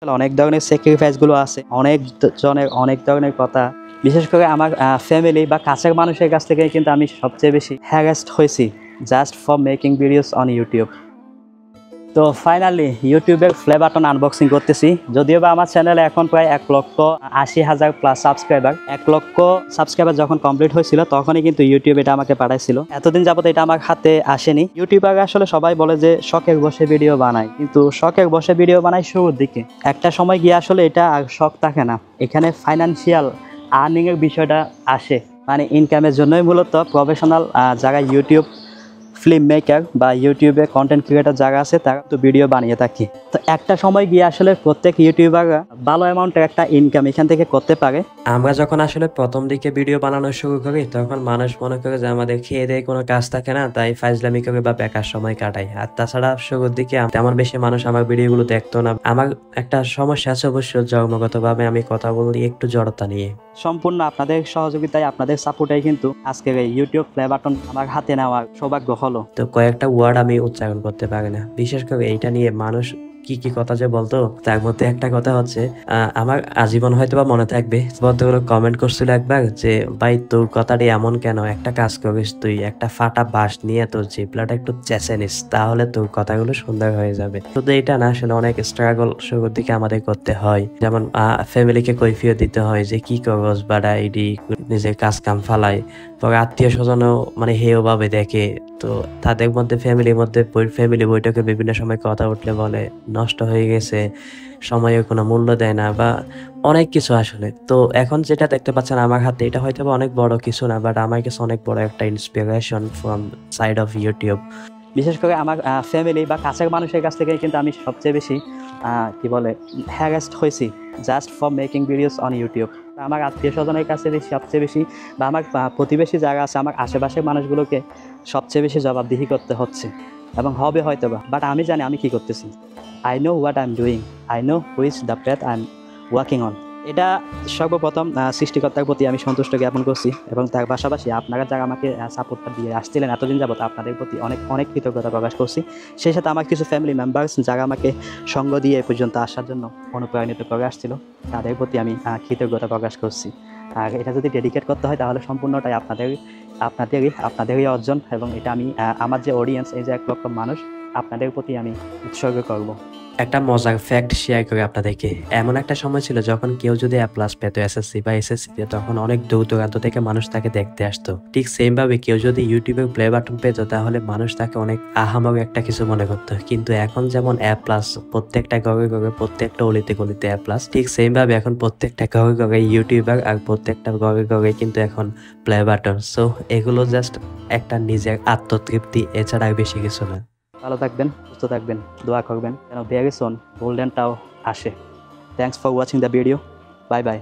অনেক ধরনের স্যাক্রিফাইসগুলো আছে, জনের অনেক ধরনের কথা। বিশেষ করে আমার ফ্যামিলি বা কাছের মানুষের কাছ থেকে কিন্তু আমি সবচেয়ে বেশি হ্যারাসড হয়েছি just for making videos on YouTube. তো ফাইনালি ইউটিউবের প্লে বাটন আনবক্সিং করতেছি। যদিও বা আমার চ্যানেলে এখন প্রায় 1,80,000 প্লাস সাবস্ক্রাইবার। 1,00,000 সাবস্ক্রাইবার যখন কমপ্লিট হয়েছিল তখনই কিন্তু ইউটিউব এটা আমাকে পাঠাইছিল। এতদিন যাবত এটা আমার হাতে আসেনি। ইউটিউবার আসলে সবাই বলে যে শখের বসে ভিডিও বানায়, কিন্তু শখের বসে ভিডিও বানাই শুরুর দিকে। একটা সময় গিয়ে আসলে এটা আর শখ থাকে না, এখানে ফাইন্যান্সিয়াল আর্নিংয়ের বিষয়টা আসে। মানে ইনকামের জন্যই মূলত প্রফেশনাল যারা ইউটিউব ফিল্ম মেকার বা ইউটিউবে কন্টেন্ট ক্রিয়েটর যারা আছে তারা তো ভিডিও বানিয়ে থাকি। তো একটা সময় গিয়ে আসলে প্রত্যেক ইউটিউবাররা ভালো অ্যামাউন্টের একটা ইনকাম এখান থেকে করতে পারে। আমরা যখন আসলে প্রথম দিকে ভিডিও বানানো শুরু করি তখন মানুষ মনে করে যে আমাদের খেয়ে দিয়ে কোনো কাজ থাকে না, তাই ফাইজলামি করে বা বেকার সময় কাটাই। আর তাছাড়া শুরুর দিকে তেমন বেশি মানুষ আমার ভিডিওগুলো দেখতো না। আমার একটা সমস্যা আছে অবশ্য, জন্মগতভাবে আমি কথা বলি একটু জড়তা নিয়ে। সম্পূর্ণ আপনাদের সহযোগিতায়, আপনাদের সাপোর্টাই কিন্তু আজকের এই ইউটিউব প্লে বাটন আমার হাতে নেওয়ার সৌভাগ্য হলো। তো কয়েকটা ওয়ার্ড আমি উচ্চারণ করতে পারি না, বিশেষ করে এইটা নিয়ে মানুষ কি কি কথা যে বলতো। তার মধ্যে একটা কথা হচ্ছে আমার আজীবন হয়তো বা মনে থাকবে। ভদ্রলোক কমেন্ট করছিল একবার যে ভাই তোর কথাটি এমন কেন, একটা কাজ করিস, তুই একটা ফাটা বাঁশ নিয়ে তোর জিপলাটা একটু চেঁচে নিস, তাহলে তোর কথাগুলো সুন্দর হয়ে যাবে। শুধু এটা না, আসলে অনেক স্ট্রাগল শুরুর দিকে আমাদের করতে হয়। যেমন ফ্যামিলিকে কৈফিয়ত দিতে হয় যে কি করস বাড়া এডি, নিজের কাজ কাম ফালাই। পরে আত্মীয় স্বজনও মানে হেয় ভাবে দেখে। তো তাদের মধ্যে ফ্যামিলি বৈঠকে বিভিন্ন সময় কথা উঠলে বলে নষ্ট হয়ে গেছে, সময়ের কোনো মূল্য দেয় না বা অনেক কিছু আসলে। তো এখন যেটা দেখতে পাচ্ছেন আমার হাতে, এটা হয়তো অনেক বড় কিছু না, বাট আমার কাছে অনেক বড় একটা inspiration from side of YouTube. বিশেষ করে আমার ফ্যামিলি বা কাছের মানুষের কাছ থেকে কিন্তু আমি সবচেয়ে বেশি কি বলে হ্যারাসড হয়েছি just for making videos on YouTube. আমার আত্মীয় স্বজনের কাছে সবচেয়ে বেশি বা আমার প্রতিবেশী যারা আছে, আমার আশেপাশের মানুষগুলোকে সবচেয়ে বেশি জবাবদিহি করতে হচ্ছে এবং হবে হয়তো বা, বাট আমি জানি আমি কি করতেছি। I know what I am doing, I know which the path I am working on. এটা সর্বপ্রথম সৃষ্টিকর্তার প্রতি আমি সন্তুষ্ট জ্ঞাপন করছি এবং তার পাশাপাশি আপনারা যারা আমাকে সাপোর্টটা দিয়ে আসছিলেন এতদিন যাবত, আপনাদের প্রতি অনেক অনেক কৃতজ্ঞতা প্রকাশ করছি। সেই সাথে আমার কিছু ফ্যামিলি মেম্বার্স যারা আমাকে সঙ্গ দিয়ে এ পর্যন্ত আসার জন্য অনুপ্রাণিত করে আসছিল, তাদের প্রতি আমি কৃতজ্ঞতা প্রকাশ করছি। আর এটা যদি ডেডিকেট করতে হয় তাহলে সম্পূর্ণটাই আপনাদেরই অর্জন, এবং এটা আমি আমার যে অডিয়েন্স, এই যে 1,00,000 মানুষ, আপনাদের প্রতি আমি উৎসর্গ করব। একটা মজার ফ্যাক্ট শেয়ার করি আপনাদেরকে। এমন একটা সময় ছিল যখন কেউ যদি এ প্লাস পেত এসএসসি বা এসএসসি তে, তখন অনেক দূর দূরান্ত থেকে মানুষ তাকে দেখতে আসতো। ঠিক সেম ভাবে কেউ যদি ইউটিউবের প্লে বাটন পেত তাহলে মানুষ তাকে অনেক আহামক একটা কিছু মনে করতো। কিন্তু এখন যেমন এ প্লাস প্রত্যেকটা ঘরে ঘরে, প্রত্যেকটা অলিতে গলিতে এ প্লাস, ঠিক সেম ভাবে এখন প্রত্যেকটা ঘরে ঘরে ইউটিউবার, আর প্রত্যেকটা ঘরে ঘরে কিন্তু এখন প্লে বাটন। সো এগুলো জাস্ট একটা নিজের আত্মতৃপ্তি, এছাড়া আর বেশি কিছু না। ভালো থাকবেন, সুস্থ থাকবেন, দোয়া করবেন যেন ভেরি সুন গোল্ডেনটাও আসে। Thanks for watching the video. Bye bye.